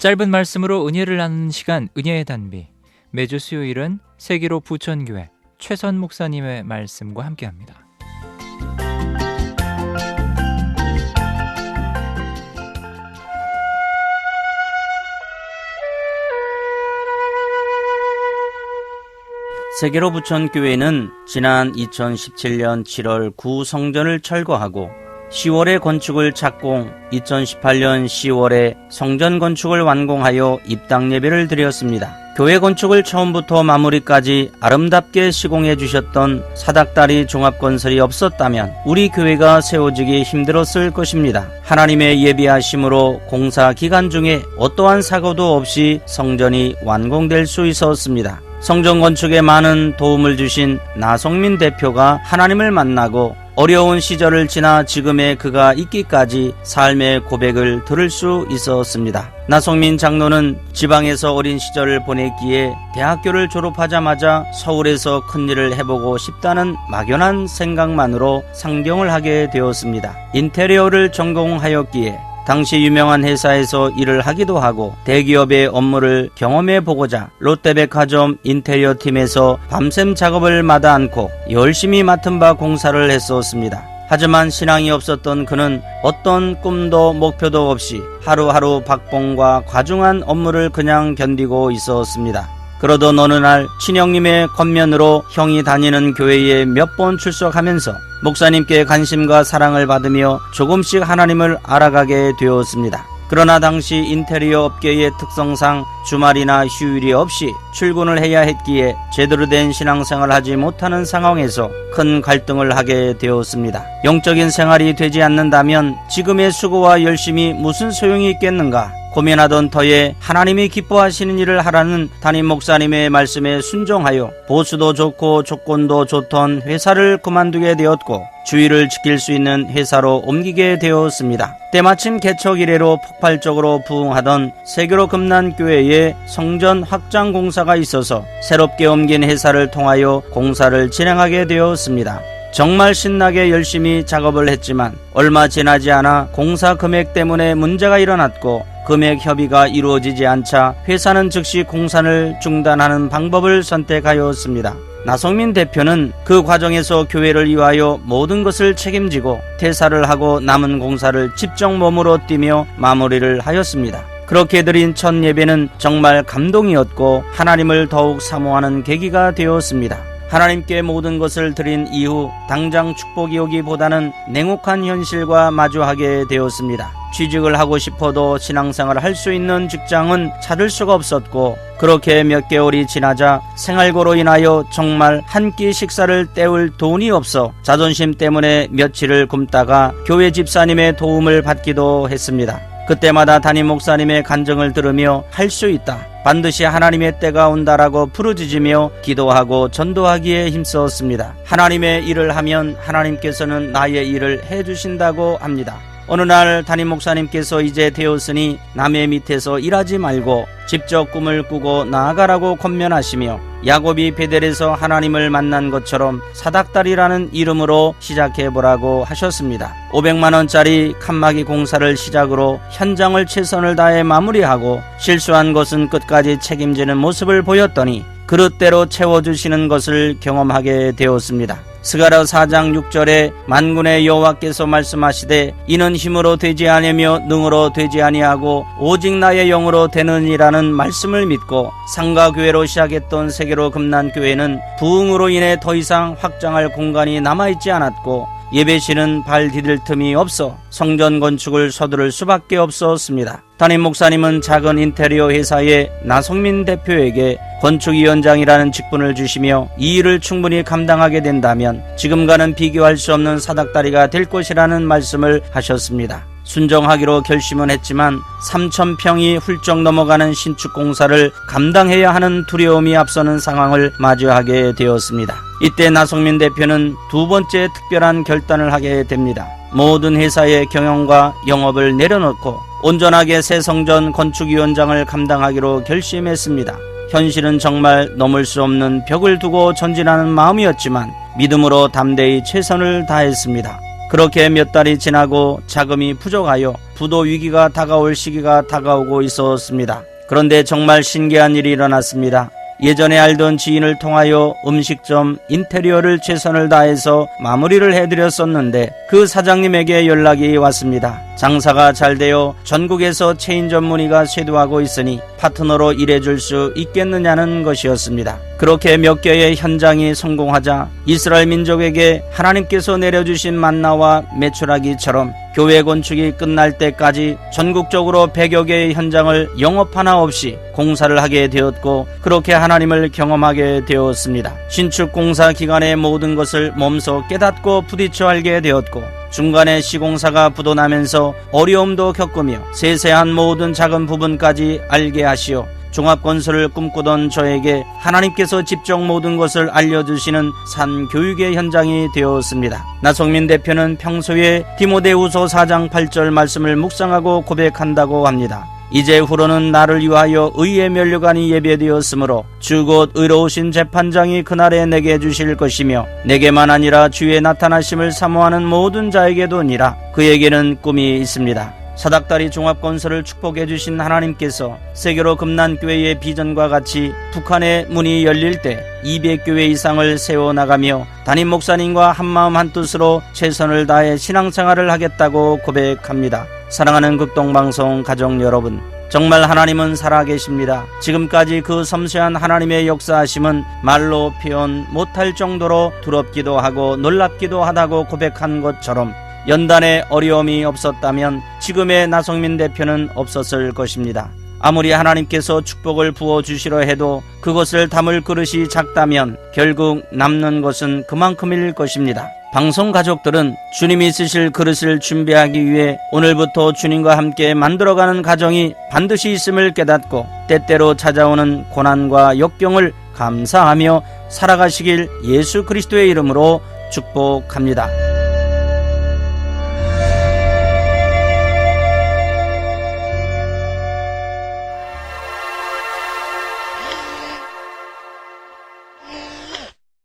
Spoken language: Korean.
짧은 말씀으로 은혜를 나누는 시간, 은혜의 단비. 매주 수요일은 세계로 부천교회 최선 목사님의 말씀과 함께합니다. 세계로 부천교회는 지난 2017년 7월 구성전을 철거하고 10월에 건축을 착공, 2018년 10월에 성전 건축을 완공하여 입당 예배를 드렸습니다. 교회 건축을 처음부터 마무리까지 아름답게 시공해 주셨던 사닥다리 종합건설이 없었다면 우리 교회가 세워지기 힘들었을 것입니다. 하나님의 예비하심으로 공사 기간 중에 어떠한 사고도 없이 성전이 완공될 수 있었습니다. 성전 건축에 많은 도움을 주신 나성민 대표가 하나님을 만나고 어려운 시절을 지나 지금의 그가 있기까지 삶의 고백을 들을 수 있었습니다. 나성민 장로는 지방에서 어린 시절을 보냈기에 대학교를 졸업하자마자 서울에서 큰일을 해보고 싶다는 막연한 생각만으로 상경을 하게 되었습니다. 인테리어를 전공하였기에 당시 유명한 회사에서 일을 하기도 하고 대기업의 업무를 경험해 보고자 롯데백화점 인테리어 팀에서 밤샘 작업을 마다 않고 열심히 맡은 바 공사를 했었습니다. 하지만 신앙이 없었던 그는 어떤 꿈도 목표도 없이 하루하루 박봉과 과중한 업무를 그냥 견디고 있었습니다. 그러던 어느 날 친형님의 권면으로 형이 다니는 교회에 몇 번 출석하면서 목사님께 관심과 사랑을 받으며 조금씩 하나님을 알아가게 되었습니다. 그러나 당시 인테리어 업계의 특성상 주말이나 휴일이 없이 출근을 해야 했기에 제대로 된 신앙생활을 하지 못하는 상황에서 큰 갈등을 하게 되었습니다. 영적인 생활이 되지 않는다면 지금의 수고와 열심이 무슨 소용이 있겠는가 고민하던 터에 하나님이 기뻐하시는 일을 하라는 담임 목사님의 말씀에 순종하여 보수도 좋고 조건도 좋던 회사를 그만두게 되었고 주의를 지킬 수 있는 회사로 옮기게 되었습니다. 때마침 개척 이래로 폭발적으로 부흥하던 세계로 금난교회에 성전 확장 공사가 있어서 새롭게 옮긴 회사를 통하여 공사를 진행하게 되었습니다. 정말 신나게 열심히 작업을 했지만 얼마 지나지 않아 공사 금액 때문에 문제가 일어났고 금액 협의가 이루어지지 않자 회사는 즉시 공사를 중단하는 방법을 선택하였습니다. 나성민 대표는 그 과정에서 교회를 위하여 모든 것을 책임지고 퇴사를 하고 남은 공사를 직접 몸으로 뛰며 마무리를 하였습니다. 그렇게 드린 첫 예배는 정말 감동이었고 하나님을 더욱 사모하는 계기가 되었습니다. 하나님께 모든 것을 드린 이후 당장 축복이 오기보다는 냉혹한 현실과 마주하게 되었습니다. 취직을 하고 싶어도 신앙생활을 할 수 있는 직장은 찾을 수가 없었고 그렇게 몇 개월이 지나자 생활고로 인하여 정말 한 끼 식사를 때울 돈이 없어 자존심 때문에 며칠을 굶다가 교회 집사님의 도움을 받기도 했습니다. 그때마다 담임 목사님의 간증을 들으며 할 수 있다, 반드시 하나님의 때가 온다라고 부르짖으며 기도하고 전도하기에 힘썼습니다. 하나님의 일을 하면 하나님께서는 나의 일을 해주신다고 합니다. 어느 날 담임 목사님께서 이제 되었으니 남의 밑에서 일하지 말고 직접 꿈을 꾸고 나아가라고 권면하시며 야곱이 베델에서 하나님을 만난 것처럼 사닥다리라는 이름으로 시작해보라고 하셨습니다. 500만원짜리 칸막이 공사를 시작으로 현장을 최선을 다해 마무리하고 실수한 것은 끝까지 책임지는 모습을 보였더니 그릇대로 채워주시는 것을 경험하게 되었습니다. 스가랴 4장 6절에 만군의 여호와께서 말씀하시되 이는 힘으로 되지 아니며 능으로 되지 아니하고 오직 나의 영으로 되느니라는 말씀을 믿고 상가교회로 시작했던 세계로 금난교회는 부흥으로 인해 더 이상 확장할 공간이 남아있지 않았고 예배실은 발 디딜 틈이 없어 성전 건축을 서두를 수밖에 없었습니다. 담임 목사님은 작은 인테리어 회사의 나성민 대표에게 건축위원장이라는 직분을 주시며 이 일을 충분히 감당하게 된다면 지금과는 비교할 수 없는 사닥다리가 될 것이라는 말씀을 하셨습니다. 순종하기로 결심은 했지만 3,000평이 훌쩍 넘어가는 신축 공사를 감당해야 하는 두려움이 앞서는 상황을 마주하게 되었습니다. 이때 나성민 대표는 두 번째 특별한 결단을 하게 됩니다. 모든 회사의 경영과 영업을 내려놓고 온전하게 새 성전 건축위원장을 감당하기로 결심했습니다. 현실은 정말 넘을 수 없는 벽을 두고 전진하는 마음이었지만 믿음으로 담대히 최선을 다했습니다. 그렇게 몇 달이 지나고 자금이 부족하여 부도 위기가 다가올 시기가 다가오고 있었습니다. 그런데 정말 신기한 일이 일어났습니다. 예전에 알던 지인을 통하여 음식점 인테리어를 최선을 다해서 마무리를 해드렸었는데 그 사장님에게 연락이 왔습니다. 장사가 잘 되어 전국에서 체인점 문의가 쇄도하고 있으니 파트너로 일해줄 수 있겠느냐는 것이었습니다. 그렇게 몇 개의 현장이 성공하자 이스라엘 민족에게 하나님께서 내려주신 만나와 메추라기처럼 교회 건축이 끝날 때까지 전국적으로 100여 개의 현장을 영업 하나 없이 공사를 하게 되었고 그렇게 하나님을 경험하게 되었습니다. 신축 공사 기간에 모든 것을 몸소 깨닫고 부딪혀 알게 되었고 중간에 시공사가 부도나면서 어려움도 겪으며 세세한 모든 작은 부분까지 알게 하시어 종합건설을 꿈꾸던 저에게 하나님께서 직접 모든 것을 알려주시는 산교육의 현장이 되었습니다. 나성민 대표는 평소에 디모데후서 4장 8절 말씀을 묵상하고 고백한다고 합니다. 이제후로는 나를 위하여 의의 면류관이 예배되었으므로 주 곧 의로우신 재판장이 그날에 내게 주실 것이며 내게만 아니라 주의 나타나심을 사모하는 모든 자에게도니라. 그에게는 꿈이 있습니다. 사닥다리 종합건설을 축복해 주신 하나님께서 세계로 금난교회의 비전과 같이 북한의 문이 열릴 때 200교회 이상을 세워나가며 담임 목사님과 한마음 한뜻으로 최선을 다해 신앙생활을 하겠다고 고백합니다. 사랑하는 극동방송 가족 여러분, 정말 하나님은 살아계십니다. 지금까지 그 섬세한 하나님의 역사하심은 말로 표현 못할 정도로 두렵기도 하고 놀랍기도 하다고 고백한 것처럼 연단에 어려움이 없었다면 지금의 나성민 대표는 없었을 것입니다. 아무리 하나님께서 축복을 부어주시려 해도 그것을 담을 그릇이 작다면 결국 남는 것은 그만큼일 것입니다. 방송 가족들은 주님이 쓰실 그릇을 준비하기 위해 오늘부터 주님과 함께 만들어가는 가정이 반드시 있음을 깨닫고 때때로 찾아오는 고난과 역경을 감사하며 살아가시길 예수 그리스도의 이름으로 축복합니다.